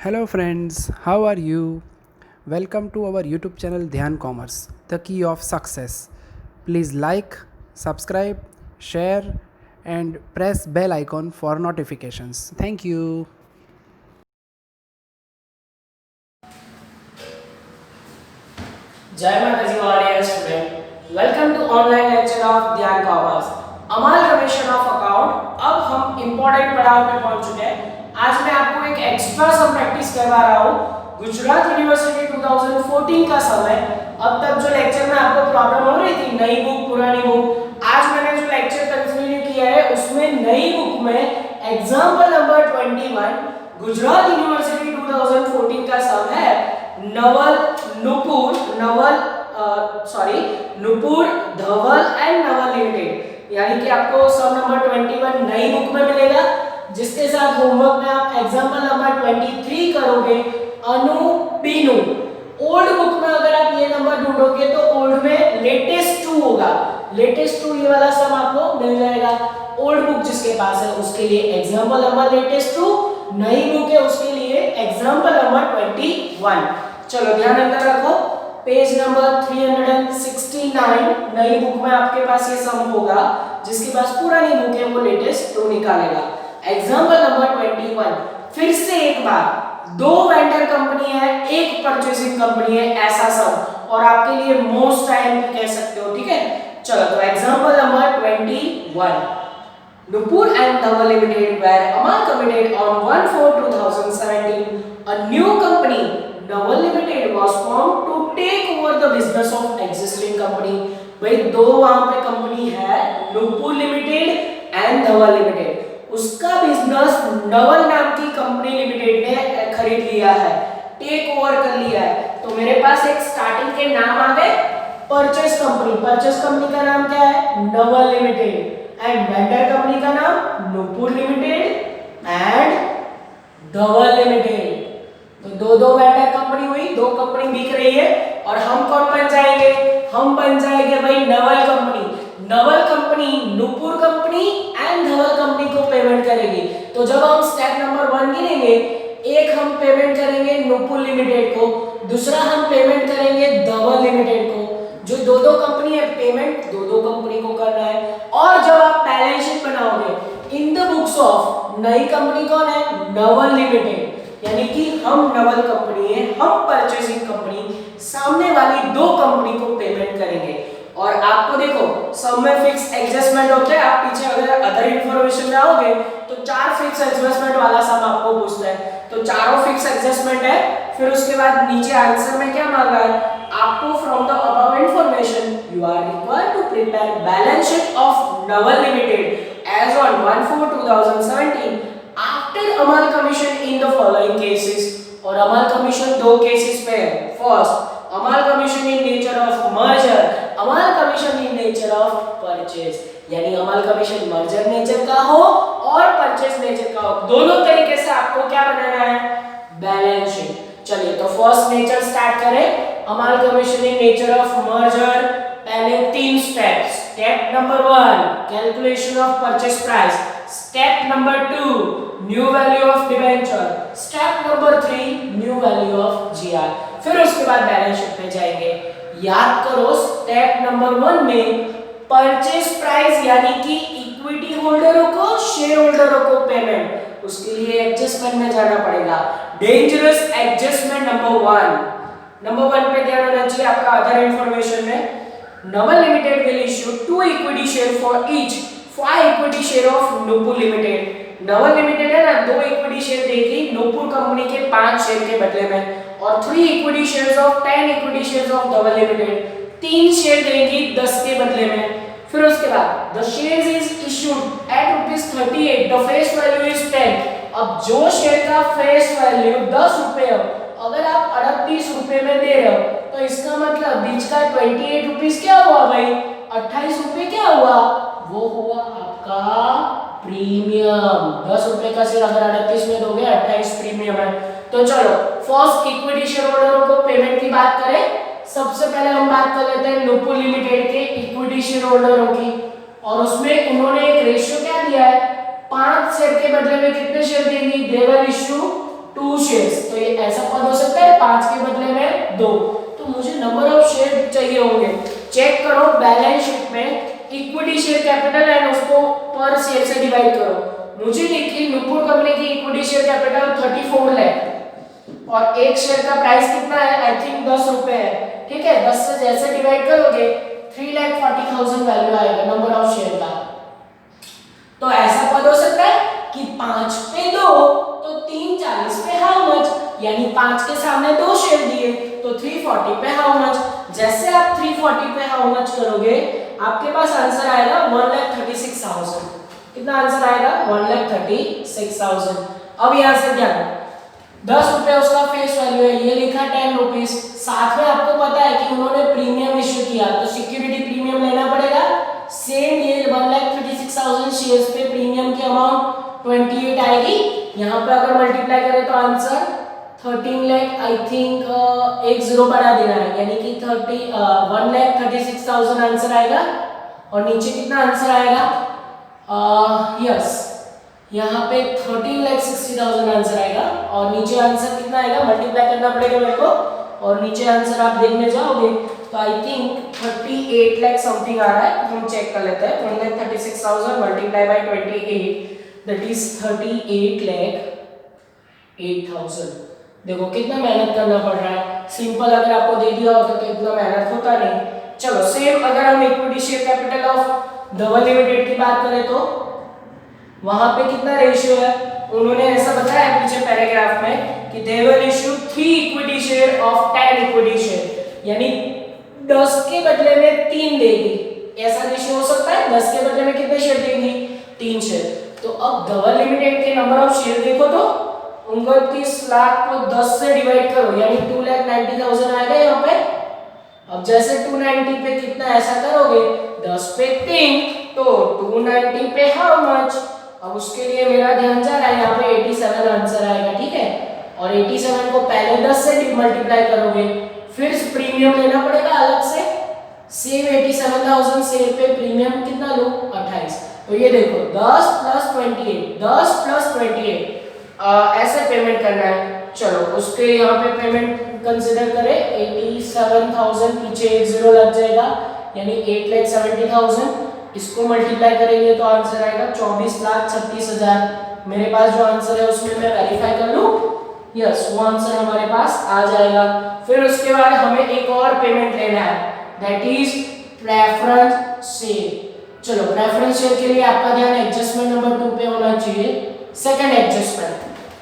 Hello friends, how are you? Welcome to our YouTube channel Dhyan Commerce, the key of success. Please like, subscribe, share and press bell icon for notifications. Thank you. जय माता दी all dear student, welcome to online lecture of Dhyan commerce amalgamation of account. अब हम important पड़ाव पे पहुंच चुके हैं। आज मैं आपको एक एक्स्ट्रा सम प्रैक्टिस करवा रहा हूं। गुजरात यूनिवर्सिटी 2014 का सम है। अब तक जो लेक्चर में आपको प्रॉब्लम हो रही थी, नई बुक पुरानी बुक, आज मैंने जो लेक्चर कंटिन्यू किया है उसमें नई बुक में एग्जांपल नंबर 21 गुजरात यूनिवर्सिटी 2014 का सम है नुपुर धवल एंड नवल लिमिटेड। यानी कि आपको सम नंबर 21 नई बुक में मिलेगा, जिसके साथ होमवर्क में आप एग्जांपल नंबर 23 करोगे अनु पीनू। ओल्ड बुक में अगर आप ये नंबर ढूंढोगे तो ओल्ड में लेटेस्ट 2 होगा। लेटेस्ट 2 ये वाला सम आपको मिल जाएगा। ओल्ड बुक जिसके पास है उसके लिए एग्जांपल नंबर लेटेस्ट 2, नई बुक है उसके लिए एग्जांपल नंबर 21। चलो ध्यान अंदर रखो, पेज नंबर 369 नई बुक में आपके पास ये सम होगा। जिसके पास पुरानी बुक है वो लेटेस्ट 2 निकालेगा। एग्जांपल नंबर 21, फिर से एक बार 2 वेंडर कंपनी है, एक परचेसिंग कंपनी है, ऐसा सम, और आपके लिए मोस्ट टाइम कह सकते हो। ठीक है, चलो तो example number 21, Nupur and Dhaval Limited were amalgamated on 1/4/2017. A new company, Dhaval Limited, was formed to take over the business of existing company. भाई दो वहां पे कंपनी है, Nupur Limited and Dhaval Limited. उसका बिजनेस नवल नाम की company limited ने खरीद लिया है, टेक ओवर कर लिया है। तो मेरे पास एक स्टार्टिंग के नाम आ गए परचेस कंपनी। परचेस कंपनी का नाम क्या है? Naval limited. And vendor company का नाम Nupur limited and Dhawal limited. तो दो वेंडर कंपनी हुई, 2 कंपनी बिक रही है। और हम कौन बन जाएंगे? हम बन जाएंगे भाई Naval company. Naval company Nupur company and Dhawal company को पेमेंट करेगी। तो जब हम स्टेप नंबर 1 गिनेंगे, एक हम पेमेंट करेंगे नुपुर लिमिटेड को, दूसरा हम पेमेंट करेंगे धवल लिमिटेड को। जो दो कंपनी है, पेमेंट दो कंपनी को करना है। और जब आप बैलेंस शीट बनाओगे इन द बुक्स ऑफ, नई कंपनी कौन है? नवल लिमिटेड। यानी कि हम नवल कंपनी है, हम परचेसिंग कंपनी, सामने वाली 2 कंपनी को पेमेंट करेंगे। और आपको देखो सब में फिक्स एडजस्टमेंट होते हैं। आप पीछे अगर अदर इंफॉर्मेशन जाओगे तो 4 फिक्स एडजस्टमेंट वाला सम आपको पूछता है, तो चारों फिक्स एडजस्टमेंट है। फिर उसके बाद नीचे आंसर में क्या मांगा है आपको? From the above information you are required to prepare balance sheet of Naval limited as on 1/4/2017 after amalgamation in the following cases. और अमालगमेशन 2 केसेस में है। First, amalgamation in nature of merger, amalgamation in nature of purchase. यानी amalgamation merger nature का हो और purchase nature का हो, दोनों तरीके से आपको क्या बनाना है? Balance sheet. चलिए तो फर्स्ट नेचर स्टार्ट करें। Amalgamation in nature of merger, पहले 3 steps. Step number 1 calculation of purchase price, step number 2 new value of debenture, step number 3 new value of GR. फिर उसके बाद बैलेंस शीट पे जाएंगे। याद करो स्टेप नंबर 1 में परचेज प्राइस यानी कि इक्विटी होल्डरों को, शेयर होल्डरों को पेमेंट, उसके लिए एडजस्टमेंट में जाना पड़ेगा। डेंजरस एडजस्टमेंट नंबर 1 पे ध्यान देना चाहिए आपका अदर इंफॉर्मेशन में। Naval limited will issue 2 equity share for each 5 equity share of Nupur limited. Naval limited है ना, 2 इक्विटी शेयर देगी नुपुर कंपनी के 5 शेयर के बदले में, और 3 equity shares of 10 equity shares of Dhawal limited, 3 share देगी 10 के बदले में। फिर उसके बाद the shares is issued at ₹38, the face value is 10। अब जो शेयर का फेस वैल्यू 10 रुपए हो, अगर आप 38 रुपए में दे रहे हो तो इसका मतलब बीच का 28 रुपीस क्या हुआ भाई? 28 रुपए क्या हुआ? वो हुआ आपका प्रीमियम। 10 रुपए का शेयर अगर 38 में दोगे, 28 प्रीमियम है। तो चलो फर्स्ट इक्विटी शेयर होल्डरों को पेमेंट की बात करें। सबसे पहले हम बात कर लेते हैं नुपुर लिमिटेड के इक्विटी शेयर होल्डरों की, और उसमें उन्होंने एक रेशियो क्या दिया है? 5 शेयर के बदले में कितने शेयर देंगी? दे विल इश्यू 2 शेयर्स, तो ये ऐसा पद हो सकता है 5 के बदले में 2। तो मुझे नंबर ऑफ शेयर चाहिए होंगे। चेक करो बैलेंस शीट में इक्विटी शेयर कैपिटल एंड उसको पर शेयर से डिवाइड करो। मुझे देखिए नुपुर कंपनी की इक्विटी शेयर कैपिटल 34 लाख और एक शेयर का प्राइस कितना है, आई थिंक 10 रुपए है, ठीक है। 10 से जैसे डिवाइड करोगे 3,40,000 वैल्यू आएगा नंबर ऑफ शेयर का। तो ऐसा पद हो सकता है कि 5 पे 2 तो 340 पे हाउ मच, यानी 5 के सामने 2 शेयर दिए तो 340 पे हाउ मच। जैसे आप 340 पे हाउ मच करोगे आपके पास आंसर आएगा 1,36,000। कितना आंसर आएगा, 1,36,000। अब यहां से क्या करो, 10 रुपए उसका फेस वैल्यू है, ये लिखा 10 रुपीज। साथ में आपको पता है कि उन्होंने प्रीमियम इश्यू किया तो सिक्योरिटी प्रीमियम लेना पड़ेगा। सेम ये 1,36,000 शेयर्स पे प्रीमियम की अमाउंट 28 आएगी। यहाँ पे अगर मल्टीप्लाई करें तो आंसर 13 लाख, आई थिंक एक जीरो बढ़ा देना है, यानी कि 1,36,000 आंसर आएगा। और नीचे कितना आंसर आएगा, यस यहाँ पे 13,60,000 आंसर आएगा। और नीचे आंसर कितना आएगा, मल्टीप्लाई करना पड़ेगा मेरे को, और नीचे आंसर आप देखने जाओगे तो आई थिंक 38 लाख समथिंग आ रहा है। हम चेक कर लेते हैं, 1,36,000 मल्टीप्लाई बाय 28 दैट इज 38,08,000। देखो कितना मेहनत करना पड़ रहा है। सिंपल अगर आपको दे दिया होता तो इतना मेहनत होता नहीं। चलो सेम अगर हम equity share capital of Dhawal limited की बात करें तो वहां पे कितना रेशियो है, उन्होंने ऐसा बताया पीछे पैराग्राफ में कि they will issue 3 equity share of 10 equity share, यानी 10 के बदले में 3 देगी। ऐसा रेशियो हो सकता है, 10 के बदले में कितने शेयर देंगी, 3 शेयर। तो अब धवल लिमिटेड के नंबर ऑफ शेयर देखो तो 29 लाख को 10 से डिवाइड करो, यानी 2,90,000 आएगा यहाँ पे। अब जैसे 290 पे कितना ऐसा करोगे, 10 पे 3 तो 290 पे हाउ मच। अब उसके लिए मेरा ध्यान जा रहा है यहाँ पे 87 आंसर आएगा, ठीक है। और 87 को पहले 10 से मल्टीप्लाई करोगे, फिर प्रीमियम लेना पड़ेगा अलग से। सेम 87,000 शेयर पे प्रीमियम कितना लो, 28। तो ये देखो 10 प्लस 28, 10 प्लस 28 ऐसे पेमेंट करना है। चलो उसके यहाँ पे पेमेंट कंसिडर करें 87,000, पीछे एक जीरो लग जाएगा, यानी 8,70,000। इसको मल्टीप्लाई करेंगे तो आंसर आएगा 24,36,000। मेरे पास जो आंसर है उसमें मैं वेरीफाई कर लूं, यस वो आंसर हमारे पास आ जाएगा। फिर उसके बाद हमें एक और पेमेंट लेना है, दैट इज प्रेफरेंस शेयर। चलो प्रेफरेंस शेयर के लिए आपका ध्यान एडजस्टमेंट नंबर 2 पे होना चाहिए। सेकंड एडजस्टमेंट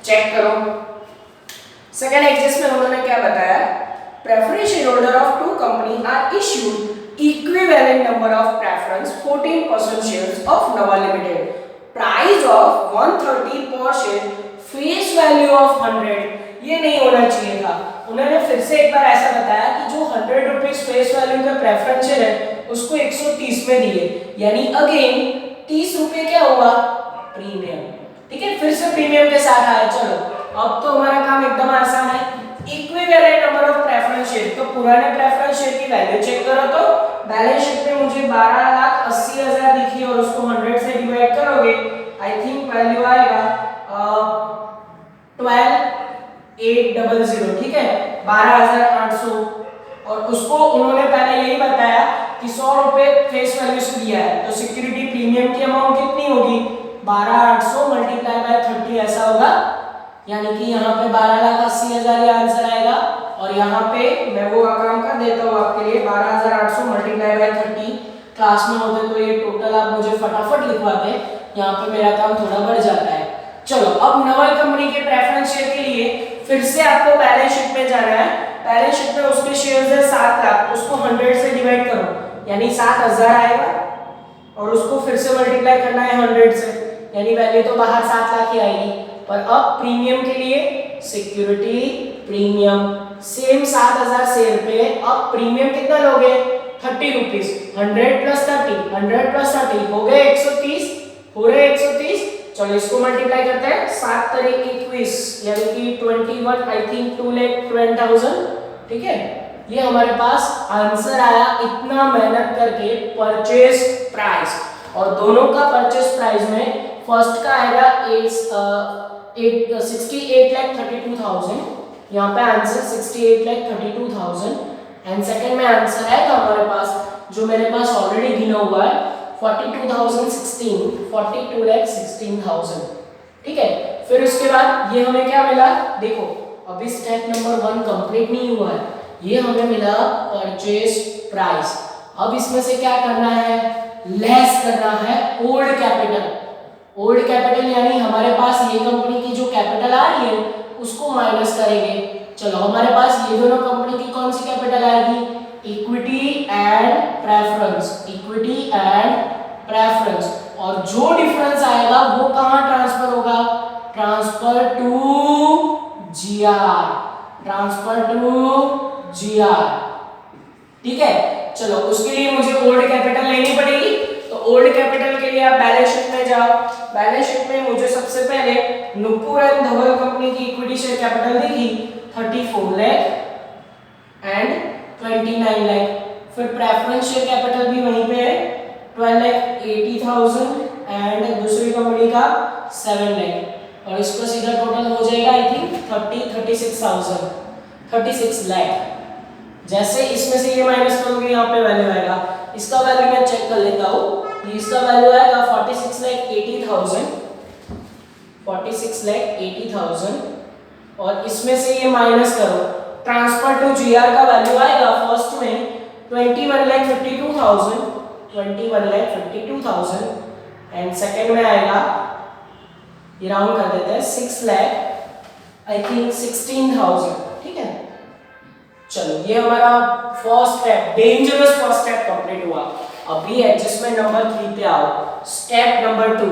चेक करो। सेकंड एडजस्टमेंट उन्होंने क्या बताया, preference share holder of 2 company are issued equivalent number of preference 14% shares of Nava Limited, price of 130 per share, face value of 100। ये नहीं होना चाहिए था। उन्होंने फिर से एक बार ऐसा बताया कि जो 100 रुपीज फेस वैल्यू का प्रेफरेंस शेयर है उसको 130 में दिए, यानी अगेन 30 रुपए क्या हुआ, प्रीमियम, ठीक है। फिर से प्रीमियम के साथ आया। चलो अब तो हमारा काम एकदम आसान है, equivalent number of preference share. तो पुराने प्रेफरेंस शेयर की वैल्यू चेक करो तो बैलेंस शीट में मुझे 12,80,000 दिखी और उसको 100 से डिवाइड करोगे, आई थिंक वैल्यू आएगा 12,800, ठीक है, 12,800। और उसको उन्होंने पहले यही बताया कि 100 रुपए फेस वैल्यू से दिया है, तो सिक्योरिटी प्रीमियम की अमाउंट कितनी होगी, 12,800 मल्टीप्लाई बाय 30 ऐसा होगा, यानी कि यहाँ पे 12,80,000 ये आंसर आएगा। और यहाँ पे मैं वो काम कर देता हूँ आपके लिए, 12,800 मल्टीप्लाई बाय 30। क्लास में होते तो ये टोटल आप मुझे फटाफट लिखवा दे, यहाँ पे मेरा काम थोड़ा बढ़ जाता है। चलो अब नवल कंपनी के प्रेफरेंस शेयर के लिए फिर से आपको बैलेंस शीट में जाना है। बैलेंस शीट में उसके शेयर्स है 7 लाख, उसको 100 से डिवाइड करो, यानी 7,000 आएगा। और उसको फिर से मल्टीप्लाई करना है 100 से, यानी वैल्यू तो बाहर 7 लाख ही आएगी। पर अब प्रीमियम के लिए सिक्योरिटी प्रीमियम सेम 7,000 शेयर पे अब प्रीमियम कितना लोगे, 30 रुपीज। 100 प्लस 30, 100 प्लस 30 हो गए 130, हो रहे 130। चलो इसको मल्टीप्लाई करते हैं, 7 तरीक 21, यानी कि 21, आई थिंक 2,20,000, ठीक है। ये हमारे पास आंसर आया इतना मेहनत करके परचेज प्राइस। और दोनों का परचेज प्राइस में फर्स्ट का आएगा 68,32,000, यहाँ पे आंसर 68,32,000। एंड सेकंड में आंसर आएगा हमारे पास, जो मेरे पास ऑलरेडी गिना हुआ है 42,16, ठीक है। फिर उसके बाद ये हमें क्या मिला, देखो अभी स्टेप नंबर 1 कंप्लीट नहीं हुआ है, ये हमें मिला परचेज प्राइस। अब इसमें से क्या करना है, लेस करना है ओल्ड कैपिटल। ओल्ड कैपिटल यानी हमारे पास ये कंपनी की जो कैपिटल आ रही है उसको माइनस करेंगे। चलो हमारे पास ये दोनों कंपनी की कौन सी कैपिटल आएगी, equity and preference, equity and preference. और जो डिफरेंस आएगा वो कहां ट्रांसफर होगा, transfer to GR, transfer to GR, ठीक है। चलो उसके लिए मुझे ओल्ड कैपिटल लेनी पड़ेगी, तो ओल्ड कैपिटल के लिए आप बैलेंस शीट में जाओ। बैलेंस शीट में मुझे सबसे पहले नुपुर एंड धवल कंपनी की इक्विटी शेयर कैपिटल दिखी 34 लाख एंड 29 लाख। फिर प्रेफरेंस शेयर कैपिटल भी वहीं पे है 12,80,000 एंड दूसरी कंपनी का 7 लाख, और इसका सीधा टोटल हो जाएगा आई थिंक 36 लाख। जैसे इसमें से ये माइनस करोगे यहाँ पे वैल्यू आएगा, इसका वैल्यू मैं चेक कर लेता हूँ, इसका वैल्यू आएगा 46,80,000 और इसमें से ये माइनस करो, ट्रांसफर टू जीआर का वैल्यू आएगा फर्स्ट में 21,52,000 एंड सेकंड में आएगा, ये राउंड कर देते हैं 6,16,000, ठीक है। चलो ये हमारा first step, dangerous first step complete हुआ। अभी एडजस्टमेंट नंबर 3 पे आओ। Step number 2,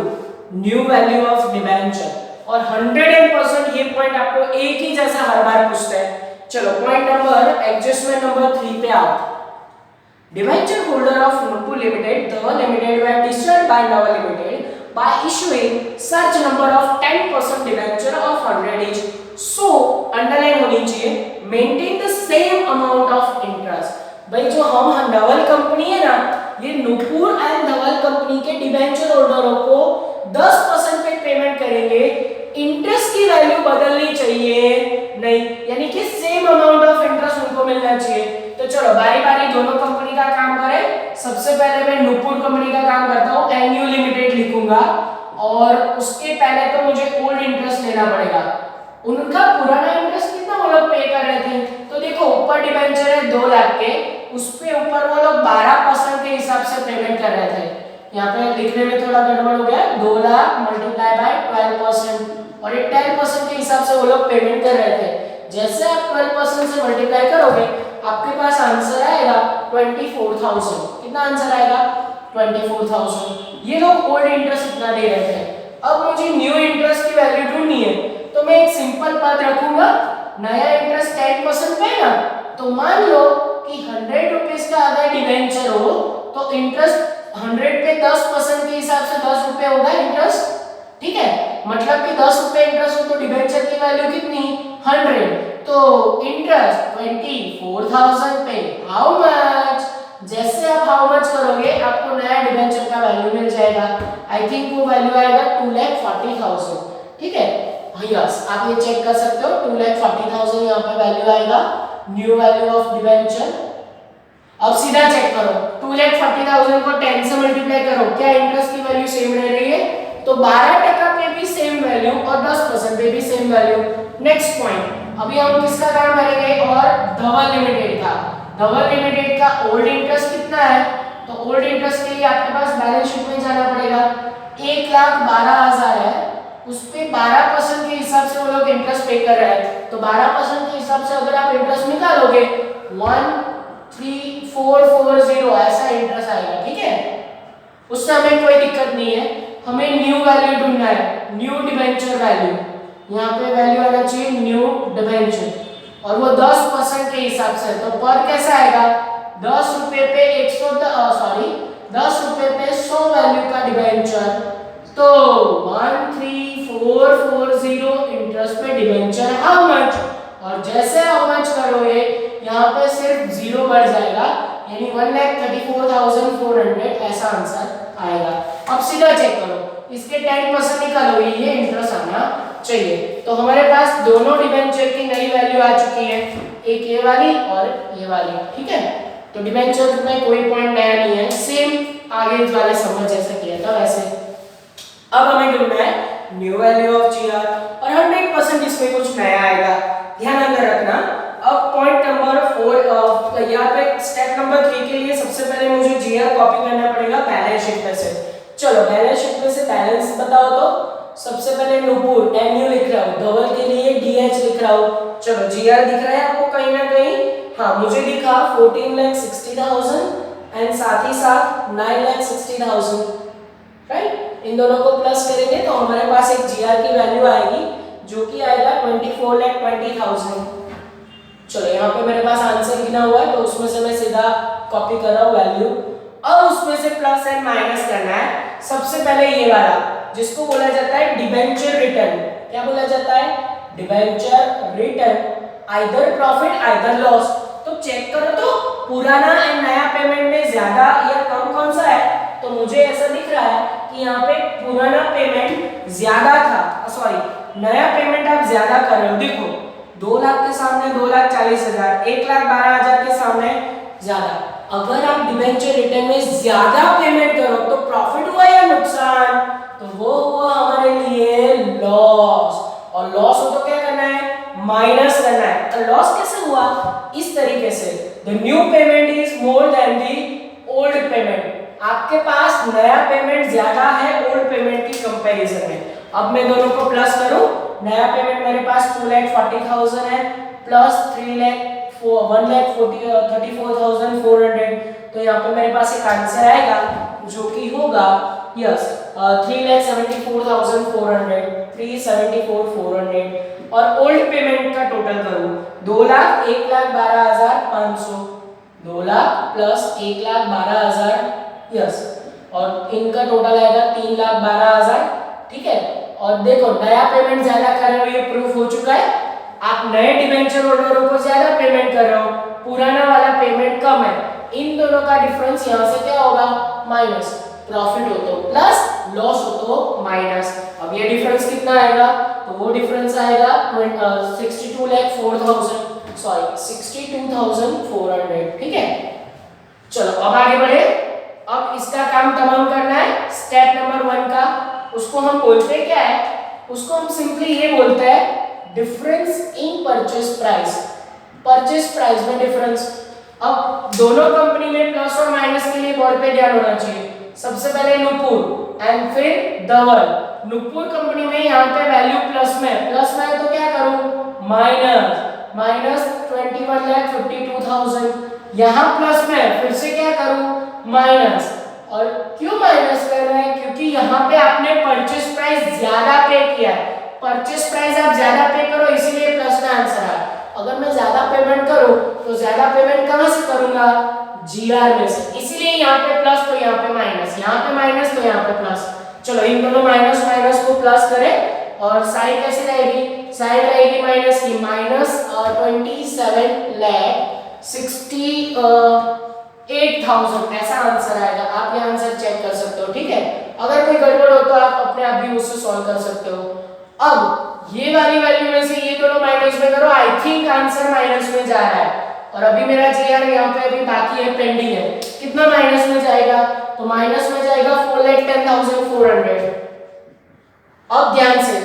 new value of debenture. और 100% ये पॉइंट आपको एक ही जैसा हर बार पूछता है। चलो पॉइंट नंबर, एडजस्टमेंट नंबर 3 पे आओ। Debenture holder of Nupur limited, Dhawal limited were discharge by Naval limited by issuing such number of 10% debenture of 100 each, so underline होनी चाहिए maintain the same amount of interest। भाई जो हम नवल कंपनी है ना, ये नुपुर एंड धवल कंपनी के डिबेंचर होल्डरों को 10% पे पेमेंट करेंगे, इंटरेस्ट की वैल्यू बदलनी चाहिए नहीं, यानी कि सेम अमाउंट ऑफ इंटरेस्ट उनको मिलना चाहिए। तो चलो बारी बारी दोनों कंपनी का काम करें। सबसे पहले मैं नुपुर कंपनी का काम करता हूँ, एनयू लिमिटेड लिखूंगा और उसके पहले तो मुझे ओल्ड इंटरेस्ट लेना पड़ेगा। उनका पुराना इंटरेस्ट कितना वो लोग पे कर रहे थे, तो देखो ऊपर डिबेंचर है 2 लाख के, उस पे ऊपर वो लोग 12% के हिसाब से पेमेंट कर रहे थे। यहाँ पे लिखने में थोड़ा गड़बड़ हो गया, 2 लाख मल्टीप्लाई बाय 12% और ये 10% के हिसाब से वो लोग पेमेंट कर रहे थे। जैसे आप 12% से मल्टीप्लाई करोगे आपके पास आंसर आएगा 24,000। कितना आंसर आएगा 24,000। ये लोग ओल्ड इंटरेस्ट इतना दे रहे थे। अब मुझे न्यू इंटरेस्ट की वैल्यू ढूंढनी है, तो मैं एक सिंपल पद रखूंगा, नया इंटरेस्ट 10% पे ना, तो मान लो कि 100 रुपीस का अगर डिबेंचर हो तो इंटरेस्ट 100 पे 10% के हिसाब से 10 रुपए होगा इंटरेस्ट, ठीक है। मतलब कि 10 रुपए इंटरेस्ट हो तो डिबेंचर की वैल्यू कितनी 100, तो इंटरेस्ट 24,000 पे हाउ मच। जैसे आप हाउ मच करोगे आपको नया डिबेंचर का वैल्यू मिल जाएगा, आई थिंक वो वैल्यू आएगा 2,40,000, ठीक है। यस आप ये चेक कर सकते हो 2,40,000 यहाँ पे वैल्यू आएगा, न्यू वैल्यू ऑफ डिबेंचर। अब सीधा चेक करो 2,40,000 को 10 से मल्टीप्लाई करो, क्या इंटरेस्ट की वैल्यू सेम रह रही है, तो 12% पे भी सेम वैल्यू और 10% पे भी सेम वैल्यू। नेक्स्ट पॉइंट, अभी हम किसका काम करेंगे, और धवल लिमिटेड का। धवल लिमिटेड का ओल्ड इंटरेस्ट कितना है, तो ओल्ड इंटरेस्ट के लिए आपके पास बैलेंस शीट में जाना पड़ेगा। 1,12,000 है, उस पे 12% के हिसाब से वो लोग इंटरेस्ट पे कर रहे हैं, तो 12% के हिसाब से अगर आप इंटरेस्ट निकालोगे 1,3440 ऐसा इंटरेस्ट आएगा, ठीक है। उससे हमें कोई दिक्कत नहीं है, हमें न्यू वैल्यू ढूंढना है, न्यू डिबेंचर वैल्यू। यहाँ पे वैल्यू आना चाहिए न्यू डिबेंचर और वो 10% के हिसाब से, तो पर कैसा आएगा 10 रुपए पे 10 रुपए पे 100 वैल्यू का डिबेंचर, तो 1,3440 इंटरेस्ट पे डिबेंचर हाउ मच। और जैसे हाउ मच करोगे यहाँ पे सिर्फ 0 बढ़ जाएगा, यानी 1,34,400 ऐसा आंसर आएगा। अब सीधा चेक करो, इसके 10% निकालोगे ये इंटरेस्ट आना चाहिए। तो हमारे पास दोनों डिबेंचर की नई वैल्यू आ चुकी है, एक ये वाली और ये वाली, ठीक है। तो डिबेंचर में कोई पॉइंट नया नहीं है, सेम आगे वाले समझ जैसा किया था वैसे। अब हमें ढूंढना है न्यू वैल्यू ऑफ जीआर और 100% इसमें कुछ नया आएगा, ध्यान अंदर रखना। अब पॉइंट नंबर 4 यहाँ पे स्टेप नंबर 3 के लिए सबसे पहले मुझे जीआर कॉपी करना पड़ेगा बैलेंस शीट में से। चलो बैलेंस शीट में से बैलेंस बताओ। तो सबसे पहले नुपुर एनयू लिख रहा हूँ, धवल के लिए डीएच लिख रहा हूँ। चलो जीआर दिख रहा है आपको कहीं ना कहीं? हाँ मुझे दिखा 14,60,000 एंड साथ ही साथ 9,60,000, राइट। इन दोनों को प्लस करेंगे तो हमारे पास एक जीआर की वैल्यू आएगी जो कि आएगा 24,20,000। चलो यहाँ पे मेरे पास आंसर गिना हुआ है तो उसमें से मैं सीधा कॉपी कर रहा हूँ वैल्यू। अब उसमें से प्लस एंड माइनस करना है। सबसे पहले ये वाला जिसको बोला जाता है डिबेंचर रिटर्न। क्या बोला जाता है? Debenture return, either profit either loss. तो चेक करो तो पुराना एंड नया पेमेंट में ज्यादा या कम कौन सा है? तो मुझे ऐसा दिख रहा है कि यहाँ पे पुराना पेमेंट ज्यादा था, सॉरी नया पेमेंट आप ज्यादा कर रहे हो। देखो 2 लाख के सामने 2,40,000, 1,12,000 के सामने ज्यादा। अगर आप डिबेंचर रिटर्न में ज्यादा पेमेंट करो तो प्रॉफिट हुआ या नुकसान? तो वो हुआ हमारे लिए लॉस, और लॉस हो तो क्या करना है? माइनस करना है। तो लॉस कैसे हुआ? इस तरीके से the new payment is more than the old payment. आपके पास नया पेमेंट ज्यादा है ओल्ड पेमेंट की कंपैरिजन में। अब मैं दोनों को प्लस करूं, नया पेमेंट मेरे पास 2,40,000 है प्लस 1,34,400, तो यहाँ पे मेरे पास एक आंसर आएगा जो कि होगा यस 3,74,400, 3,74,400। और ओल्ड पेमेंट का टोटल करूं 2 लाख 1,12,500, 2 लाख प्लस 1,12,000 यस, और इनका टोटल आएगा 3,12,000, ठीक है। और देखो नया पेमेंट ज्यादा कर रहे हो, ये प्रूफ हो चुका है। आप नए डिबेंचर होल्डरों को ज्यादा पेमेंट कर रहे हो, पुराना वाला पेमेंट कम है। इन दोनों का डिफरेंस यहाँ से क्या होगा? माइनस। प्रॉफिट हो तो प्लस, लॉस हो तो माइनस। अब ये डिफरेंस कितना आएगा? तो वो डिफरेंस आएगा 62,400, ठीक है। चलो अब आगे बढ़े। अब इसका काम तमाम करना है स्टेप नंबर 1 का। उसको हम बोलते हैं क्या है? उसको हम सिंपली ये बोलते हैं difference in purchase price. Purchase price में डिफरेंस। अब दोनों कंपनी में प्लस और माइनस के लिए बोर्ड पे ध्यान होना चाहिए। सबसे पहले नुपुर एंड फिर धवल। नुपुर कंपनी में यहाँ पे वैल्यू प्लस में तो क्या करूं? माइनस 21,52,000। यहाँ प्लस में फिर से क्या करूं? माइनस। और क्यों माइनस कर रहे हैं? क्योंकि यहाँ पे आपने परचेज प्राइस ज्यादा पे किया। परचेज प्राइस आप ज्यादा पे करो इसीलिए प्लस में आंसर आया। अगर मैं ज्यादा पेमेंट करूं तो ज्यादा पेमेंट कहां से करूंगा? जीआर में से। इसीलिए यहाँ पे प्लस तो यहाँ पे माइनस, यहाँ पे माइनस तो यहाँ पे प्लस। चलो इन दोनों माइनस माइनस को प्लस करें और साइड कैसे रहेगी? साइड रहेगी माइनस की, माइनस 27,60,8,000 ऐसा आंसर आएगा। आप ये आंसर चेक कर सकते हो, ठीक है। अगर कोई गड़बड़ हो तो आप अपने आप भी उससे सॉल्व कर सकते हो। अब ये वाली वैल्यू में से ये दोनों माइनस में करो, आई थिंक आंसर माइनस में जा रहा है। और अभी मेरा जीआर यहाँ पे अभी बाकी है, पेंडिंग है। कितना माइनस में जाएगा? तो माइनस में जाएगा 4,10,400। अब ध्यान से,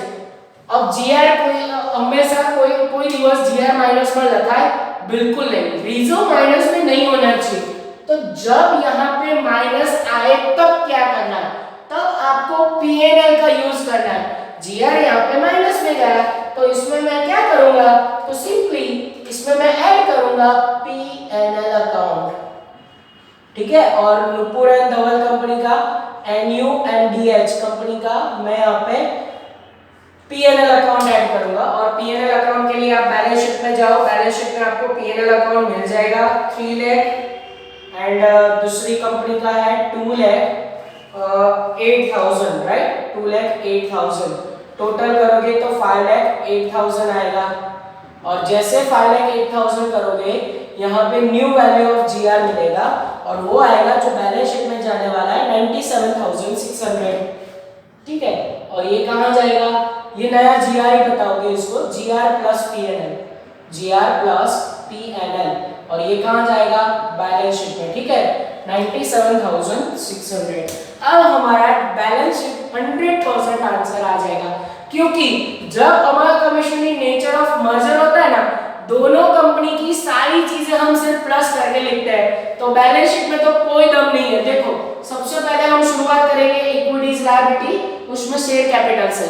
अब जीआर कोई हमेशा कोई रिवर्स जीआर माइनस में लगा है? बिल्कुल नहीं। रीजन माइनस में नहीं होना चाहिए। तो जब यहाँ पे माइनस आए तब क्या करना है? तब आपको पीएनएल का यूज करना है। जीआर यहाँ पे माइनस में गया तो इसमें मैं क्या करूंगा? तो सिंपली इसमें मैं ऐड करूंगा पीएनएल अकाउंट, ठीक है। और नुपुर एंड धवल कंपनी का, एनयू एंड डीएच कंपनी का मैं यहाँ पे पीएनएल अकाउंट ऐड करूंगा। और पीएनएल अकाउंट के लिए आप बैलेंस शीट में जाओ, बैलेंस शीट में आपको पीएनएल अकाउंट मिल जाएगा 3 लाख एंड दूसरी कंपनी का है 2,08,000, राइट। 2,08,000 टोटल करोगे तो 5,08,000 आएगा। और जैसे 5,08,000 करोगे यहाँ पे न्यू वैल्यू ऑफ जीआर मिलेगा और वो आएगा जो बैलेंस शीट में जाने वाला है 97,600। ठीक है। और ये कहाँ जाएगा, ये नया जीआर ही बताओगे इसको, GR plus PNL, GR plus PNL, और ये कहाँ जाएगा, बैलेंस शीट में, ठीक है, 97,600। अब हमारा बैलेंस शीट 100% आंसर आ जाएगा, क्योंकि जब अमालगमेशन नेचर ऑफ मर्जर होता है ना, दोनों कंपनी की सारी चीजें हम सिर्फ प्लस करके लिखते हैं, तो बैलेंस शीट में तो कोई दम नहीं है। देखो सबसे पहले हम शुरुआत करेंगे इक्विटीज लायबिलिटी, उसमें शेयर कैपिटल से।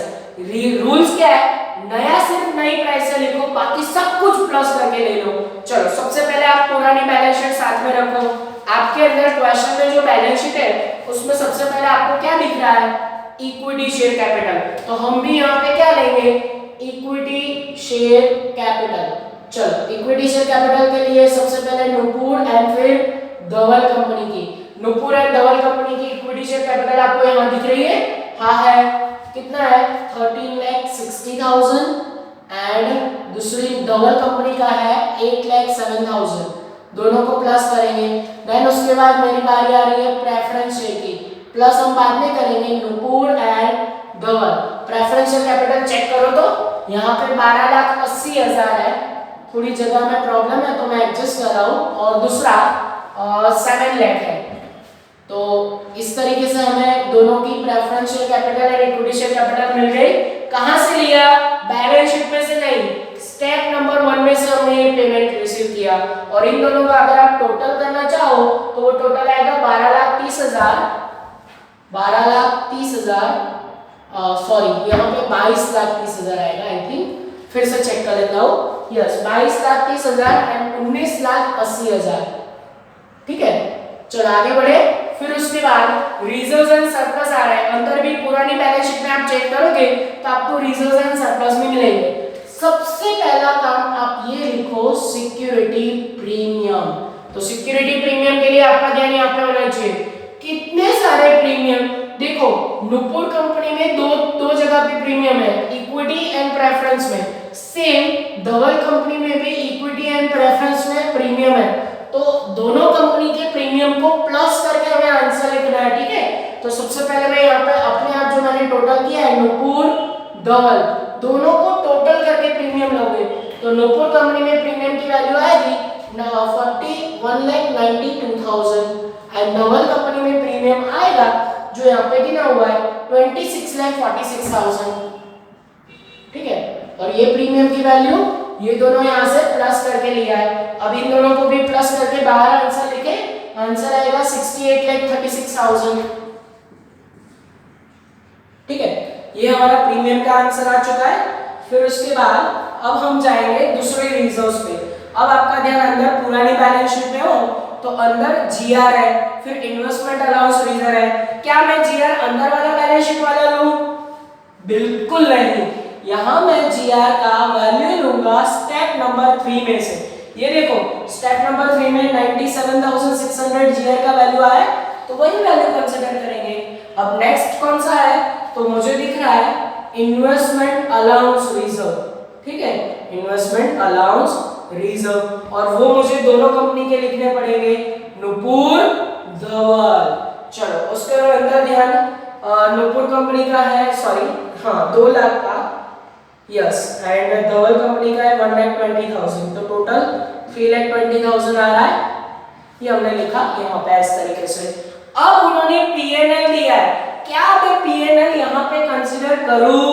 रूल्स क्या है, नया सिर्फ नई प्राइस से लिखो, बाकी सब कुछ प्लस करके ले लो। चलो सबसे पहले आप पुरानी बैलेंस शीट साथ में रखो। आपके अंदर क्वेश्चन में जो बैलेंस शीट है उसमें सबसे पहले आपको क्या दिख रहा है, इक्विटी शेयर कैपिटल, तो हम भी यहाँ पे क्या लेंगे, इक्विटी शेयर कैपिटल। चलो इक्विटी शेयर कैपिटल के लिए सबसे पहले नुपुर एंड फिर धवल कंपनी की, नुपुर एंड धवल कंपनी की इक्विटी शेयर कैपिटल आपको यहाँ दिख रही है, हाँ है, कितना है 13,60,000, एंड दूसरी धवल कंपनी का है 8,07,000, दोनों को प्लस करेंगे। देन उसके बाद मेरी बारी आ रही है प्रेफरेंस शेयर की, प्लस हम बाद में करेंगे Nupur and Dhawal. Preference share capital check करो तो यहाँ पे 12,80,000 है, थोड़ी जगह में प्रॉब्लम है तो मैं एडजस्ट कर रहा हूँ, और दूसरा 7 लाख है। तो इस तरीके से हमें दोनों की प्रेफरेंस शेयर कैपिटल और इक्विटी शेयर कैपिटल मिल गई। कहां से लिया, बैलेंस शीट में से नहीं, स्टेप नंबर 1 में से हमने ये पेमेंट रिसीव किया। और इन दोनों का अगर आप टोटल करना चाहो तो वो टोटल आएगा 12,30,000, 12,30,000, सॉरी यहाँ पे 22,30,000 आएगा, आई थिंक फिर से चेक कर लेता हूँ, यस 22,30,000 एंड 19,80,000, ठीक है। चलो आगे बढ़े। फिर उसके बाद रिजर्व्स एंड सरप्लस आ रहा है, अंदर भी पुरानी बैलेंस शीट में आप चेक करोगे तो आपको रिजर्व्स एंड सरप्लस भी मिलेंगे। सबसे पहला काम आप ये लिखो सिक्योरिटी प्रीमियम। तो सिक्योरिटी प्रीमियम के लिए आपका ध्यान यहाँ पे होना चाहिए, कितने सारे प्रीमियम, देखो नुपुर कंपनी में दो जगह पे प्रीमियम है, इक्विटी एंड प्रेफरेंस में, सेम धवल कंपनी में भी इक्विटी एंड प्रेफरेंस में प्रीमियम है, तो दोनों कंपनी के प्रीमियम को प्लस करके हमें आंसर लिखना है, ठीक है। तो सबसे पहले मैं यहाँ पे अपने आप जो मैंने टोटल किया है नुपुर धवल, दोनों को टोटल करके प्रीमियम लोगे तो नुपुर कंपनी में प्रीमियम की वैल्यू आएगी 41,92,000 एंड धवल कंपनी में प्रीमियम आएगा जो यहाँ पे गिना हुआ है 26,46,000, ठीक है। और ये प्रीमियम की वैल्यू ये दोनों यहाँ से प्लस करके लिया है, अब इन दोनों को भी प्लस करके बाहर आंसर लिखे, आंसर आएगा 68,36,000, ठीक है। ये हमारा प्रीमियम का आंसर आ चुका है। फिर उसके बाद अब हम जाएंगे दूसरे रिजर्व्स पे। अब आपका ध्यान अंदर पुरानी बैलेंस शीट में हो तो अंदर जीआर है, फिर इन्वेस्टमेंट अलाउंस रिजर्व है। क्या मैं जीआर अंदर वाला बैलेंस शीट वाला लूं? बिल्कुल नहीं, यहां मैं जीआर का वैल्यू लूंगा स्टेप नंबर 3 में से। ये देखो स्टेप नंबर 3 में 97,600 जीआर का वैल्यू आया, तो वही वैल्यू कंसीडर करेंगे। अब नेक्स्ट कौन सा है, तो मुझे दिख रहा है इन्वेस्टमेंट अलाउंस रिजर्व, ठीक है, इन्वेस्टमेंट अलाउंस रिजर्व, और वो मुझे दोनों कंपनी के लिखने पड़ेंगे, नुपुर धवल। चलो उसके अंदर ध्यान, नुपुर कंपनी का है, सॉरी हाँ 2 लाख का, यस, एंड धवल कंपनी का है 1,20,000, तो टोटल 3,20,000 आ रहा है, ये हमने लिखा यहाँ पे इस तरीके से। अब उन्होंने पीएनएल दिया है, क्या मैं पीएनएल यहाँ पे कंसीडर करूं?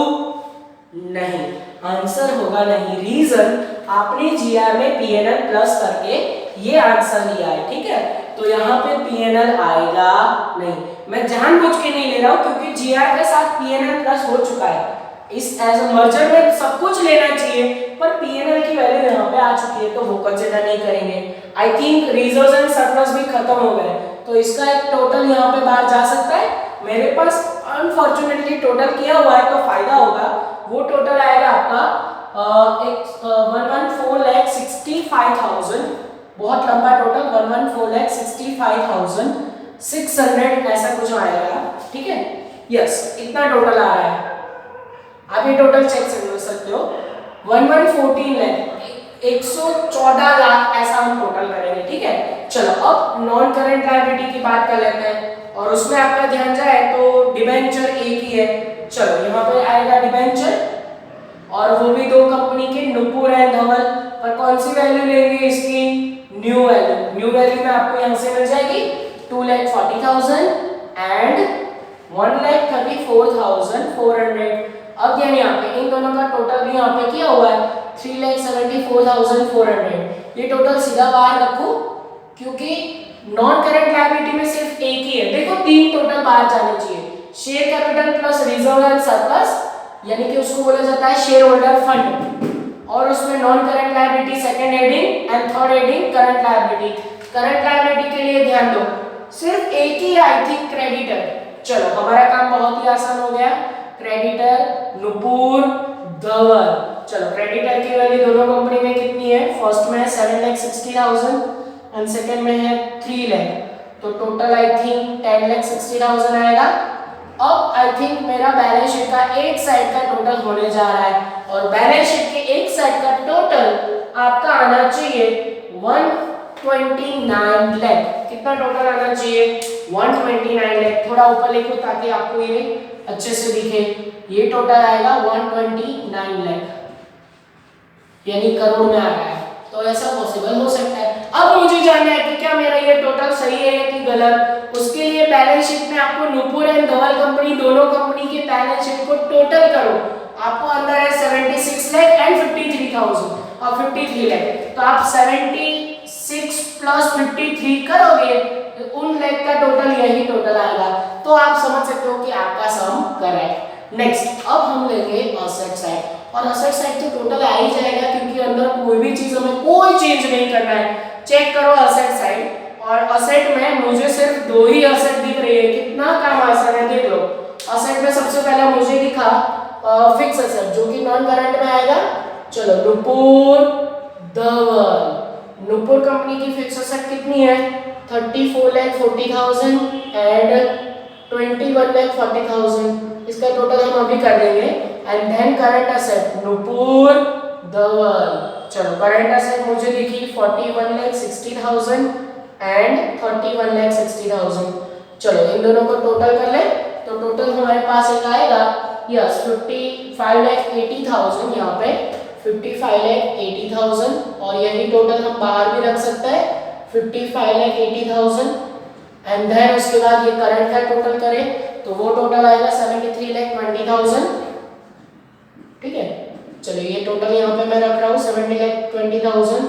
नहीं, आंसर होगा नहीं। रीजन, आपने जीआर में पीएनएल प्लस करके ये आंसर लिया है, ठीक है, तो यहाँ पे पीएनएल आएगा नहीं। मैं जानबूझ के नहीं ले रहा हूँ क्योंकि जीआर के साथ पीएनएल प्लस हो चुका है, इस एज अ मर्जर में सब कुछ लेना चाहिए, पर पीएनएल की वैल्यू यहाँ पे आ चुकी है तो वो कंसीडर नहीं करेंगे। I think reserves and surplus भी खत्म हो गए, तो इसका एक टोटल यहाँ पे बाहर जा सकता है। मेरे पास अनफॉर्चुनेटली टोटल किया हुआ है तो फायदा होगा, वो टोटल आएगा आपका 1,14,65,000, बहुत लंबा टोटल, 1,14,65,600 ऐसा कुछ आएगा, ठीक है, यस, इतना टोटल आ रहा है। आप ये टोटल चेक कर सकते हो, 1,14 लाख, 114 लाख ऐसा हम टोटल करेंगे, ठीक है। चलो अब नॉन करंट लायबिलिटी की बात कर लेते हैं और उसमें आपका ध्यान जाए तो डिबेंचर एक ही है। चलो यहाँ पे आएगा डिबेंचर और वो भी दो कंपनी के, नुपुर एंड धवल। पर कौन सी वैल्यू लेंगे इसकी? New value. न्यू वैल्यू में आपको यहाँ से मिल जाएगी 2,40,000 एंड 1,34,400। अब यानी यहाँ पे इन दोनों का टोटल भी यहाँ पे किया हुआ है 3,74,400। ये टोटल सीधा बाहर रखो क्योंकि नॉन करंट लायबिलिटी में सिर्फ एक ही है। देखो तीन टोटल बाहर जाने चाहिए, share capital plus reserve and surplus, यानी कि उसको बोला जाता है शेयर होल्डर फंड। और उसमें non current liability second heading and third heading current liability. Current liability के लिए ध्यान दो सिर्फ एक ही आई थिंक क्रेडिटर। चलो हमारा काम बहुत ही आसान हो गया। क्रेडिटर नुपुर धवल। चलो क्रेडिटर की वैल्यू दोनों कंपनी में कितनी है? फर्स्ट में है 7,60,000 एंड सेकंड में है 3 लाख, तो टोटल आई थिंक 10,60,000 आएगा। अब आई थिंक मेरा बैलेंस शीट का एक साइड का टोटल होने जा रहा है और बैलेंस शीट के एक साइड का टोटल आपका आना चाहिए 129 लाख। कितना टोटल आना चाहिए? 129 लाख। थोड़ा ऊपर लिखो ताकि आपको ये अच्छे से दिखे। ये टोटल आएगा 129 लाख, यानी करोड़ में आ रहा है। तो ऐसा पॉसिबल हो सकता है। अब मुझे जानना है कि क्या मेरा ये टोटल सही है कि गलत। उसके लिए बैलेंस शीट में आपको नुपुर एंड धवल कंपनी दोनों कंपनी के बैलेंस शीट को टोटल करो। आपको अंदर है 76 लाख एंड 53,000 और 53 लाख, तो आप 76 प्लस 53 करोगे तो उन लाख का टोटल यही टोटल आएगा। तो आप समझ सकते हो कि आपका सम करेक्ट। नेक्स्ट अब हम लेंगे असेट साइड और असेट साइड तो टोटल आ ही जाएगा क्योंकि अंदर कोई भी चीज हमें कोई चेंज नहीं करना है। चेक करो असेट साइड और असेट में मुझे सिर्फ दो ही असेट दिख रही है। कितना काम आसान है देख लो। असेट में सबसे पहला मुझे दिखा फिक्स असेट जो कि नॉन करंट में आएगा। चलो नुपुर धवल, नुपुर कंपनी की फिक्स असेट कितनी है? 34,40,000 एंड 21,40,000। इसका टोटल हम अभी कर देंगे। And then current asset Nupur Dhawal. चलो करंट असेट मुझे दिखी 41,60,000 एंड 31,60,000। चलो इन दोनों को टोटल कर ले तो टोटल हमारे पास एक आएगा यस 55,80,000। यहाँ पे 55,80,000 और यही टोटल हम बाहर भी रख सकते हैं 55,80,000। एंड देन उसके बाद ये करंट का टोटल करें तो वो टोटल आएगा 73,20,000। ठीक है, चलिए ये टोटल यहाँ पे मैं रख रहा हूँ 70,20,000।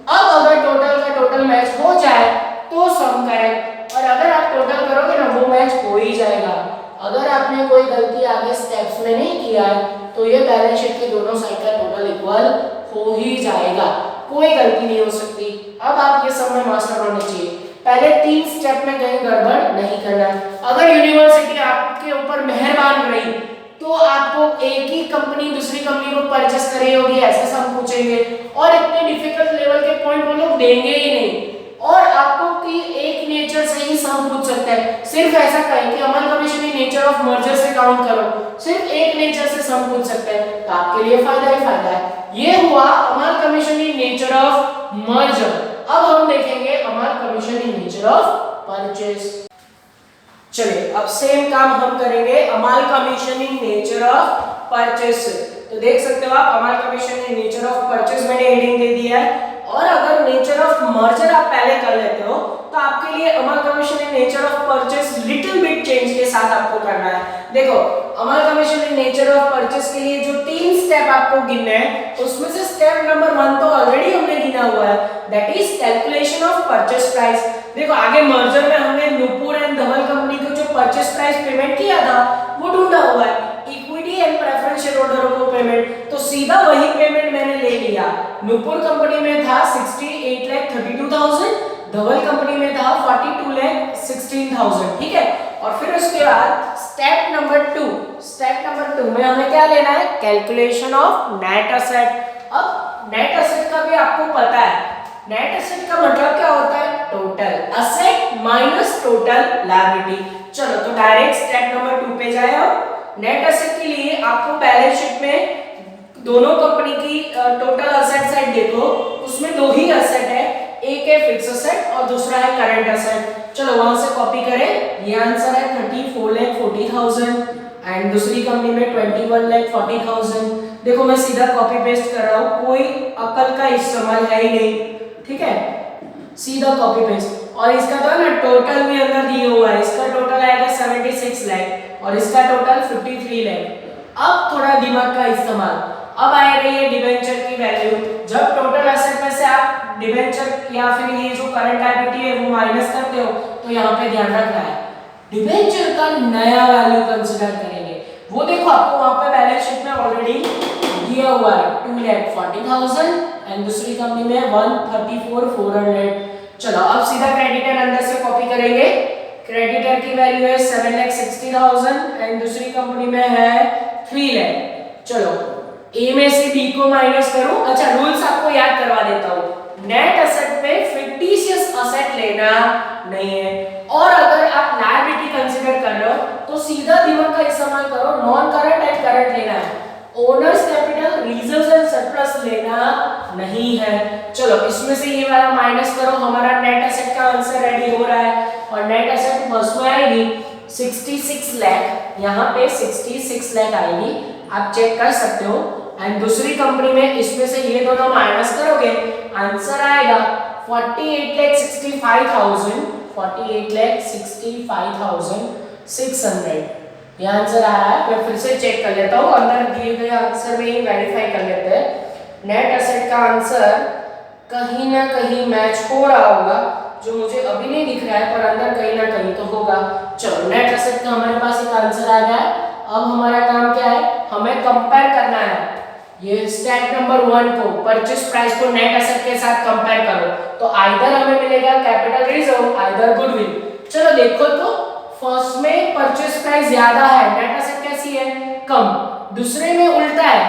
अब अगर टोटल का टोटल मैच हो जाए तो सम करेक्ट, और अगर आप टोटल करोगे ना वो मैच हो ही जाएगा। अगर आपने कोई गलती आगे स्टेप्स में नहीं किया है तो ये बैलेंस शीट के दोनों साइड का टोटल इक्वल हो ही जाएगा, कोई गलती नहीं हो सकती। अब आप ये सब में मास्टर होने चाहिए। पहले 3 स्टेप में कहीं गड़बड़ नहीं करना है। अगर यूनिवर्सिटी आपके ऊपर मेहरबान रही तो आपको एक ही कंपनी दूसरी कंपनी को परचेस करी होगी ऐसा सब पूछेंगे और इतने डिफिकल्ट लेवल के पॉइंट वो लोग देंगे ही नहीं। और आपको कि एक नेचर से ही सम पूछ सकता है। सिर्फ ऐसा कहें कि amalgamation in nature of merger से काउंट करो, सिर्फ एक नेचर से सम पूछ सकते हैं तो आपके लिए फायदा ही फायदा है। ये हुआ amalgamation in nature of merger. अब हम देखेंगे amalgamation in nature of purchase. चलिए अब सेम काम हम करेंगे amalgamation in nature of purchase. तो देख सकते हो आप amalgamation in nature of purchase मैंने हेडिंग दे दिया है। और अगर नेचर ऑफ मर्जर आप पहले कर लेते हो तो आपके लिए amalgamation in nature of purchase little bit change के साथ आपको करना है। देखो amalgamation in nature of purchase के लिए जो 3 स्टेप आपको गिनने हैं उसमें से स्टेप नंबर 1 तो ऑलरेडी हमने गिना हुआ है, that is calculation of purchase price. देखो आगे मर्जर में हमने नुपुर एंड धवल कंपनी को जो परचेस प्राइस पेमेंट किया था वो ढूंढा हुआ है, इक्विटी एंड प्रेफरेंस शेयर होल्डरों को पेमेंट, तो सीधा वही पेमेंट मैंने ले लिया। नुपुर कंपनी में था 68,32,000, धवल कंपनी में था 42,16,000। ठीक है, और फिर उसके बाद स्टेप नंबर 2 में हमें क्या लेना है? Calculation of net asset. अब नेट असेट का भी आपको पता है, नेट असेट का मतलब क्या होता है? Total asset minus total liability. चलो तो डायरेक्ट स्टेप नंबर 2 पे जाए। अब नेट असेट के लिए आपको बैलेंस शीट में दोनों कंपनी की टोटल असेट साइड देखो, उसमें दो ही असेट है, एक है फिक्स असेट और दूसरा है करंट असेट। चलो वहां से कॉपी करें, ये आंसर है 34,40,000 एंड दूसरी कंपनी में 21,40,000। देखो मैं सीधा कॉपी पेस्ट कर रहा हूं, कोई अकल का इस्तेमाल है ही नहीं, ठीक है, सीधा कॉपी पेस्ट। और इसका तो है ना टोटल भी अंदर दिया हुआ है, इसका टोटल आएगा 76 लाख और इसका टोटल 53 लाख। अब थोड़ा दिमाग का इस्तेमाल, अब आ रही है डिबेंचर की वैल्यू। जब टोटल एसेट में से आप डिबेंचर या फिर ये जो करंट लायबिलिटी है वो माइनस करते हो, तो यहाँ पे ध्यान रखना है डिबेंचर का नया वैल्यू कंसीडर करेंगे। वो देखो आपको वहां पे बैलेंस शीट में ऑलरेडी दिया हुआ है 2,40,000 एंड दूसरी कंपनी में 134,400। चलो अब सीधा क्रेडिटर अंदर से कॉपी करेंगे। क्रेडिटर की वैल्यू है 7,60,000 एंड दूसरी कंपनी में है 3 लाख। चलो ए में से बी को माइनस करो। अच्छा रूल्स आपको याद करवा देता हूँ, नेट एसेट में फिक्टिशियस एसेट लेना नहीं है, और अगर आप लायबिलिटी कंसीडर कर रहे हो तो सीधा दिमाग का इस्तेमाल करो, नॉन करंट एंड करंट लेना है, owners capital reserves and surplus लेना नहीं है। चलो इसमें से ये वाला माइनस करो, हमारा नेट एसेट का आंसर रेडी हो रहा है और नेट एसेट उसमें आएगी 66 लाख, यहाँ पे 66 लाख आएगी, आप चेक कर सकते हो। एंड दूसरी कंपनी में इसमें से ये दोनों माइनस करोगे, आंसर आएगा 48,65,000, 48,65,600 ये आंसर आ रहा है। मैं फिर से चेक कर लेता हूँ, अंदर दिए गए आंसर में ही वेरीफाई कर लेते हैं। नेट एसेट का आंसर कहीं ना कहीं मैच हो रहा होगा, जो मुझे अभी नहीं दिख रहा है पर अंदर कहीं ना कहीं तो होगा। चलो नेट एसेट का हमारे पास एक आंसर आ गया है। अब हमारा काम क्या है, हमें कंपेयर करना है ये स्टेप नंबर 1 को, परचेस प्राइस को नेट एसेट के साथ कंपेयर करो, तो आइदर हमें मिलेगा कैपिटल रिजर्व आइदर गुडविल। चलो देखो तो फर्स्ट में परचेस प्राइस ज्यादा है, नेट एसेट कैसी है, कम। दूसरे में उल्टा है,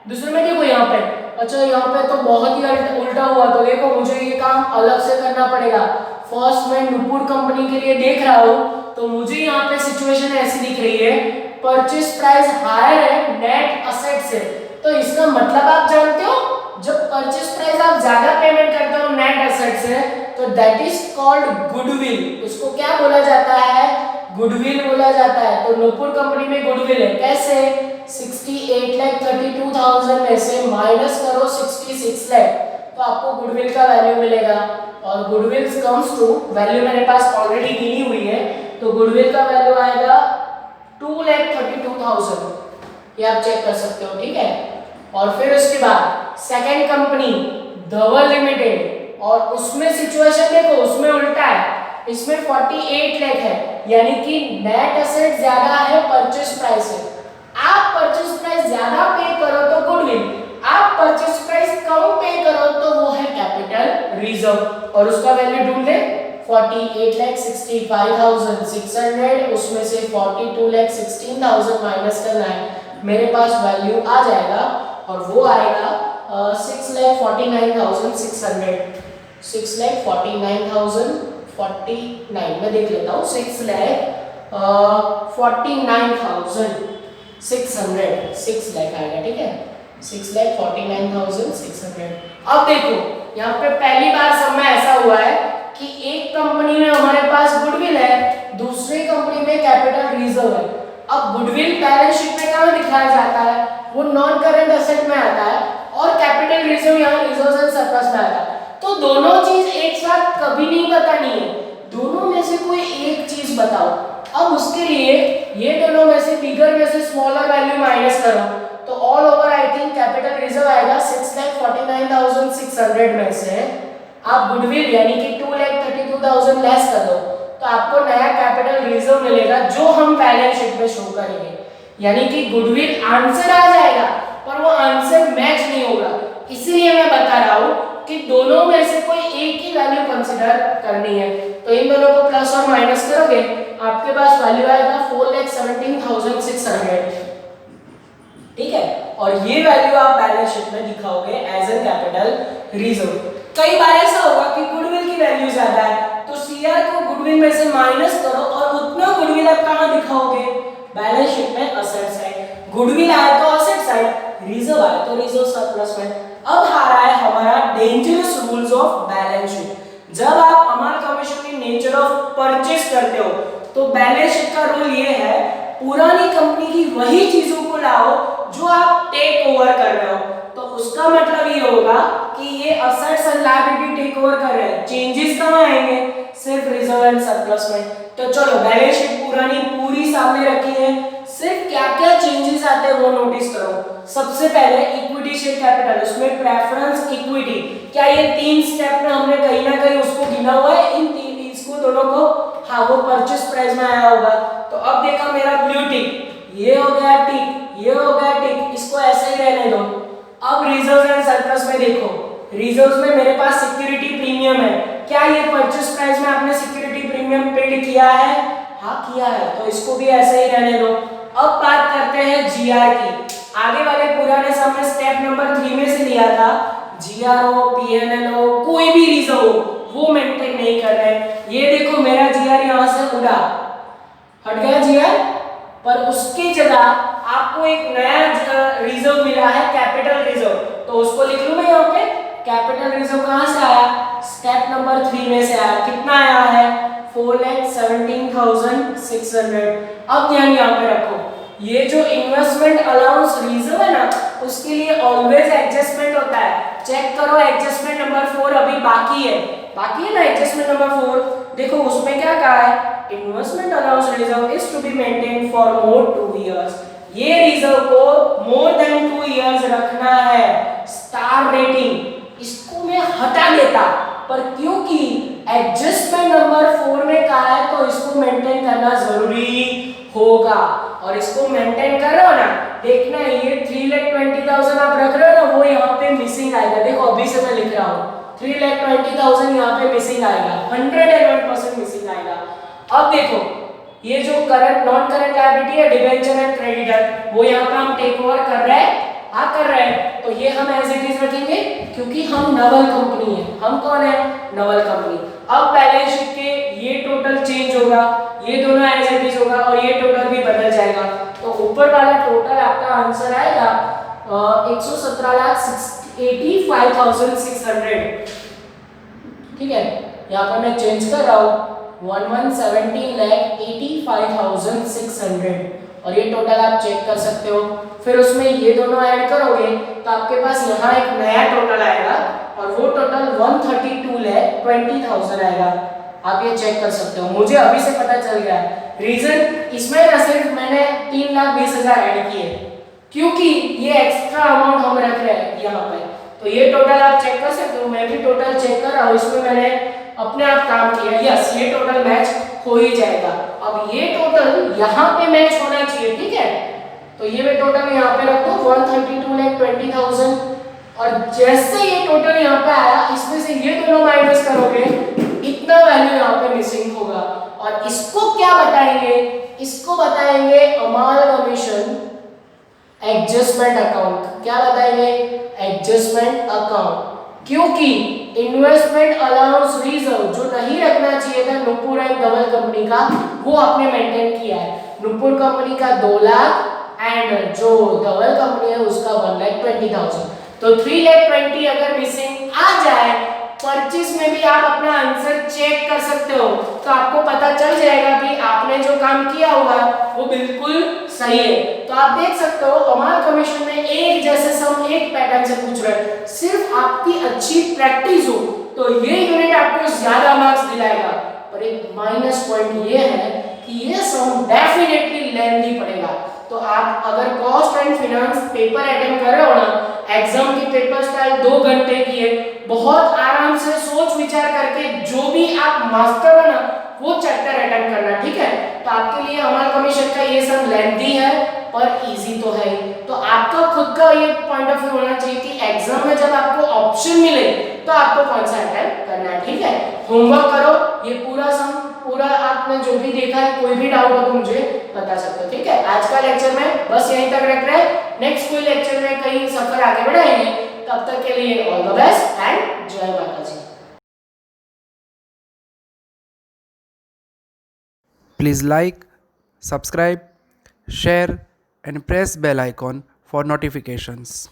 दूसरे में देखो यहाँ पे, अच्छा यहाँ पे तो बहुत ही उल्टा हुआ, तो देखो मुझे ये काम अलग से करना पड़ेगा। फर्स्ट मैं नुपुर कंपनी के लिए देख रहा हूँ, तो मुझे यहाँ पे सिचुएशन ऐसी दिख रही है, परचेस प्राइस हायर है नेट एसेट से, तो इसका मतलब आप जानते हो, जब परचेस प्राइस आप ज्यादा पेमेंट करते हो नेट एसेट से, तो दैट इज कॉल्ड गुडविल। उसको क्या बोला जाता है, गुडविल बोला जाता है। तो नुपुर कंपनी में गुडविल है, कैसे, 68,32,000 में से माइनस करो 66 लाख, तो आपको गुडविल का वैल्यू मिलेगा। और गुडविल कम्स टू, वैल्यू मेरे पास ऑलरेडी गिनी हुई है, तो गुडविल का वैल्यू आएगा 2,32,000, ये आप चेक कर सकते हो, ठीक है। और फिर उसके बाद सेकंड कंपनी धवल लिमिटेड, और उसमें सिचुएशन देखो, उसमें उल्टा है, इसमें 48 लाख है, यानी कि नेट एसेट ज्यादा है परचेस प्राइस से। आप परचेस प्राइस ज्यादा पे करो तो गुडविल, आप परचेस प्राइस कम पे करो तो वो है कैपिटल रिजर्व, और उसका वैल्यू ढूंढ ले, 48,65,600, उसमें से 42,16,000 माइनस करना है, मेरे पास वैल्यू आ जाएगा और वो आएगा 6,49,600, 6,49,049, मैं देख लेता हूँ, 6,49,600, 6 लाख आएगा, ठीक है, 6,49,600। अब देखो यहाँ पे पहली बार सब में ऐसा हुआ है कि एक कंपनी में हमारे पास गुडविल है, दूसरी कंपनी में कैपिटल रिजर्व है। अब गुडविल बैलेंस शीट में कहाँ दिखाया जाता है, वो नॉन करंट एसेट में आता है, और कैपिटल रिजर्व यहाँ रिजर्व्स एंड सरप्लस में आता है। तो दोनों चीज एक साथ कभी नहीं बतानी है, दोनों में से कोई एक चीज बताओ। अब उसके लिए ये दोनों में से बिगर में से स्मॉलर वैल्यू माइनस करो, तो all over I think capital reserve आएगा 6,49,600 में से आप गुडविल यानी कि 2,32,000 लेस कर दो, तो आपको नया कैपिटल रिजर्व मिलेगा, जो हम बैलेंस शीट में शो करेंगे। यानी कि गुडविल आंसर आ जाएगा पर वो आंसर मैच नहीं होगा, इसीलिए मैं बता रहा हूं कि दोनों में से कोई एक ही वैल्यू कंसीडर करनी है। तो इन दोनों को प्लस और माइनस करोगे, आपके पास वैल्यू आएगा 4,17,600, ठीक है, और ये वैल्यू आप बैलेंस शीट में दिखाओगे एज ए कैपिटल रिजर्व। कई बार ऐसा होगा कि गुडविल की वैल्यू ज्यादा है, तो सीआर को गुडविल में से माइनस करो और उतना गुडविल आप कहां दिखाओगे, बैलेंस शीट में असेट्स है। गुडविल आया तो असेट साइड, रिजर्व आया तो रिजर्व सरप्लस में। अब आ रहा है हमारा dangerous rules of balance sheet. जब आप अमाउंट कमीशन की नेचर ऑफ परचेस करते हो तो बैलेंस शीट का रूल ये है, पुरानी कंपनी की वही चीजों को लाओ जो आप टेक ओवर कर रहे हो। तो उसका मतलब ये होगा कि ये assets and liability take over कर रहे हैं, चेंजेस कहां आएंगे, सिर्फ रिजर्व एंड सरप्लस में। तो चलो बैलेंस शीट पुरानी पूरी सामने रखी है, सिर्फ क्या क्या चेंजेस आते हैं वो नोटिस करो। सबसे पहले इक्विटी शेयर कैपिटल, उसमें प्रेफरेंस इक्विटी, क्या ये 3 स्टेप में हमने कहीं ना कहीं उसको गिना हुआ है, इन तीन इसको दोनों को, हाँ वो परचेस प्राइस में आया होगा। तो अब देखा मेरा ब्लू टिक, ये हो गया टिक, ये हो गया टिक, इसको ऐसे ही रहने दो। अब रिजर्व्स एंड सरप्लस में देखो, रिजर्व्स में मेरे पास सिक्योरिटी प्रीमियम है, क्या ये परचेस प्राइस में आपने सिक्योरिटी प्रीमियम पेड किया है, हाँ किया है, तो इसको भी ऐसे ही रहने दो। अब बात करते हैं जीआर की। आगे वाले पुराने सामने स्टेप नंबर 3 में से लिया था, जीआर हो, पीएनएल हो, कोई भी रिजर्व हो, वो मेंटेन नहीं कर रहे हैं। ये देखो मेरा जीआर यहां से उड़ा, हट गया जीआर, पर उसकी जगह आपको एक नया रिजर्व मिला है, कैपिटल रिजर्व, तो उसको लिख लूं मैं यहाँ पे। कैपिटल रिजर्व कहां से आया, स्टेप नंबर 3 में से आया, कितना आया है, 4,17,600। अब ध्यान यहाँ पे रखो, ये जो इन्वेस्टमेंट अलाउंस रिजर्व है ना, उसके लिए ऑलवेज एडजस्टमेंट होता है। चेक करो एडजस्टमेंट नंबर 4 अभी बाकी है ना एडजस्टमेंट नंबर 4, देखो उसमें क्या कहा है, investment allowance reserve is to be maintain for more 2 years. ये रिजर्व को मोर देन 2 इयर्स रखना है। स्टार रेटिंग, इसको मैं हटा देता, पर क्योंकि एडजस्टमेंट नंबर 4 में कहा है तो इसको मेंटेन करना जरूरी होगा, और इसको मेंटेन कर रहे हो ना, देखना ये 3,20,000 आप रख रहे हो ना, वो यहाँ पे मिसिंग आएगा। देखो अभी से मैं लिख रहा हूँ 3,20,000 यहाँ पे मिसिंग आएगा, 101% मिसिंग आएगा। अब देखो ये जो करंट नॉन करंट लायबिलिटी है, डिबेंचर एंड क्रेडिटर, वो यहाँ पे हम टेक ओवर कर रहे हैं, हाँ कर रहे हैं, तो ये हम एज इट इज रखेंगे क्योंकि हम नवल कंपनी है। हम कौन है, नवल कंपनी। अब बैलेंस शीट के ये टोटल चेंज होगा, ये दोनों एज इट इज होगा, और ये टोटल भी बदल जाएगा। तो ऊपर वाला टोटल आपका आंसर आएगा 117,85,600। ठीक है, यहाँ पर मैं चेंज कर रहा हूँ 1,17,85,600, और ये टोटल आप चेक कर सकते हो। फिर उसमें ये दोनों ऐड करोगे तो आपके पास यहाँ एक नया टोटल आएगा, और वो टोटल 132,20,000 आएगा। आप ये चेक कर सकते हो, मुझे अभी से पता चल गया। रीजन इसमें ना सिर्फ मैंने 3,20,000 ऐड किए, क्योंकि ये एक्स्ट्रा अमाउंट हम रख रहे हैं यहाँ पे। तो ये टोटल आप चेक कर सकते हो, मैं भी टोटल चेक कर रहा हूँ, इसमें मैंने अपने आप काम किया। यस, ये टोटल मैच हो ही जाएगा। अब ये टोटल यहाँ पे मैच होना चाहिए, ठीक है, तो ये मैं टोटल यहाँ पे रख दूं 132,20,000, और जैसे ये टोटल यहाँ पे आया, इसमें से ये दोनों माइनस करोगे, इतना वैल्यू यहाँ पे मिसिंग होगा। और इसको क्या बताएंगे, इसको बताएंगे अमालगमेशन एडजस्टमेंट अकाउंट। क्या बताएंगे, एडजस्टमेंट अकाउंट, क्योंकि इन्वेस्टमेंट अलाउंस रिजर्व जो नहीं रखना चाहिए था नुपुर एंड धवल कंपनी का, वो आपने मेंटेन किया है। नुपुर कंपनी का 2 लाख एंड जो धवल कंपनी है उसका 1,20,000। तो 3,20,000 अगर मिसिंग आ जाए परचेज में भी आप अपना आंसर चेक कर सकते हो, तो आपको पता चल जाएगा कि आपने जो काम किया हुआ वो बिल्कुल सही है। तो आप देख सकते हो अमाउंट कमीशन में एक जैसे सम एक पैटर्न से पूछ रहे हैं, सिर्फ आपकी अच्छी प्रैक्टिस हो तो ये यूनिट आपको ज्यादा मार्क्स दिलाएगा। पर एक माइनस पॉइंट ये है कि ये सम डेफिनेटली लेंथी पड़ेगा। तो आप अगर cost and finance paper attempt कर रहे हो ना, एग्जाम की पेपर स्टाइल 2 घंटे की है, बहुत आराम से सोच विचार करके जो भी आप मास्टर हो ना वो चैप्टर अटेम्प्ट करना, ठीक है। तो आपके लिए अमाउंट कमीशन का ये सब लेंथी है पर इजी तो है। तो आपका खुद का ये पॉइंट ऑफ व्यू होना चाहिए कि एग्जाम में जब आपको ऑप्शन मिले तो आपको कौन सा अटेम्प्ट करना है, ठीक है। होमवर्क करो, ये पूरा आपने जो भी देखा है, कोई भी डाउट हो तो मुझे बता सकते हो, ठीक है। आज का लेक्चर में बस यहीं तक रख रहे हैं, नेक्स्ट कोई लेक्चर में कहीं सफर आगे बढ़ाएंगे। तब तक के लिए ऑल द बेस्ट एंड जय माता जी। Please like, subscribe, share and press bell icon for notifications.